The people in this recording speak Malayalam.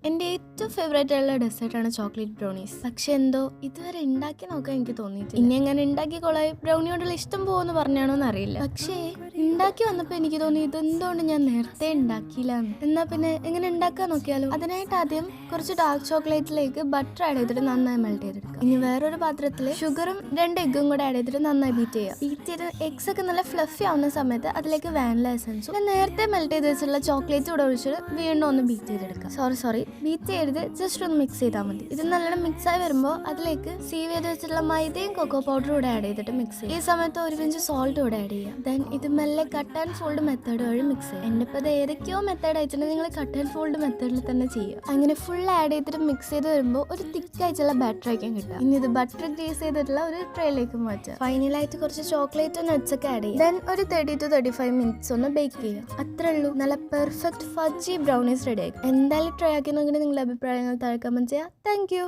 എൻ്റെ ഏറ്റവും ഫേവറേറ്റ് ആയിട്ടുള്ള ഡെസേർട്ടാണ് ചോക്ലേറ്റ് ബ്രൗണീസ്. പക്ഷെ എന്തോ ഇതുവരെ ഉണ്ടാക്കി നോക്കാൻ എനിക്ക് തോന്നിയിട്ടില്ല. ഇനി എങ്ങനെ ഉണ്ടാക്കി കൊള്ളായി ബ്രൗണിയോടുള്ള ഇഷ്ടം പോകുമെന്ന് പറഞ്ഞാണോ എന്നറിയില്ല. പക്ഷേ ഉണ്ടാക്കി വന്നപ്പോൾ എനിക്ക് തോന്നി ഇതെന്തുകൊണ്ട് ഞാൻ നേരത്തെ ഉണ്ടാക്കിയില്ലാന്ന്. എന്നാ പിന്നെ എങ്ങനെ ഉണ്ടാക്കാൻ നോക്കിയാലോ. അതിനായിട്ട് ആദ്യം കുറച്ച് ഡാർക്ക് ചോക്ലേറ്റിലേക്ക് ബട്ടർ ആഡ് ചെയ്തിട്ട് നന്നായി മെൽറ്റ് ചെയ്തെടുക്കുക. ഇനി വേറൊരു പാത്രത്തിൽ ഷുഗറും 2 എഗ്ഗും കൂടെ ആഡ് ചെയ്തിട്ട് നന്നായി ബീറ്റ് ചെയ്യുക. ബീറ്റ് ചെയ്ത് എഗ്സ് ഒക്കെ നല്ല ഫ്ലഫി ആവുന്ന സമയത്ത് അതിലേക്ക് വാനില എസൻസും നേരത്തെ മെൽറ്റ് ചെയ്ത് വെച്ചിട്ടുള്ള ചോക്ലേറ്റ് കൂടെ ഒഴിച്ചിട്ട് വീണ്ടും ഒന്ന് ബീറ്റ് ചെയ്തെടുക്കുക. സോറി ബീറ്റ് ചെയ്ത് ജസ്റ്റ് ഒന്ന് മിക്സ് ചെയ്താൽ മതി. ഇത് നല്ലോണം മിക്സ് ആയി വരുമ്പോൾ അതിലേക്ക് സീവ് ചെയ്ത് വെച്ചിട്ടുള്ള മൈദയും കൊക്കോ പൗഡറും കൂടെ ആഡ് ചെയ്തിട്ട് മിക്സ് ചെയ്യും. ഈ സമയത്ത് ഒരു പിഞ്ച് സോൾട്ട് കൂടെ ആഡ് ചെയ്യാം. ദെൻ ഇത് മെല്ലെ കട്ട് ആൻഡ് ഫോൾഡ് മെത്തേഡ് വഴി മിക്സ് ചെയ്യാം. എൻ്റെ ഇപ്പോൾ ഇത് ഏതൊക്കെയോ മെത്തേഡ് അയച്ചിട്ട് നിങ്ങൾ കട്ട് ആൻഡ് ഫോൾഡ് മെത്തേഡിൽ തന്നെ ചെയ്യുക. അങ്ങനെ ഫുൾ ആഡ് ചെയ്തിട്ട് മിക്സ് ചെയ്ത് വരുമ്പോൾ ഒരു തിക്കായിട്ടുള്ള ബാറ്റർ ആയിരിക്കും കിട്ടുക. ഇനി ഇത് ബട്ടർ ഗ്രീസ് ചെയ്തിട്ടുള്ള ഒരു ട്രേയിലേക്ക് മാറ്റുക. ഫൈനലായിട്ട് കുറച്ച് ചോക്ലേറ്റ് നട്ട്സ് ഒക്കെ ആഡ് ചെയ്യുക. ദെൻ ഒരു 30 to 35 മിനിറ്റ്സ് ഒന്ന് ബേക്ക് ചെയ്യുക. അത്രേ ഉള്ളൂ, നല്ല പെർഫെക്റ്റ് ഫജ്ജി ബ്രൗണീസ് റെഡി ആയി. എന്തായാലും ട്രൈ ആക്കി നോക്കിയിട്ട് നിങ്ങളുടെ അഭിപ്രായങ്ങൾ താഴെ കമന്റ് ചെയ്യുക. Thank you.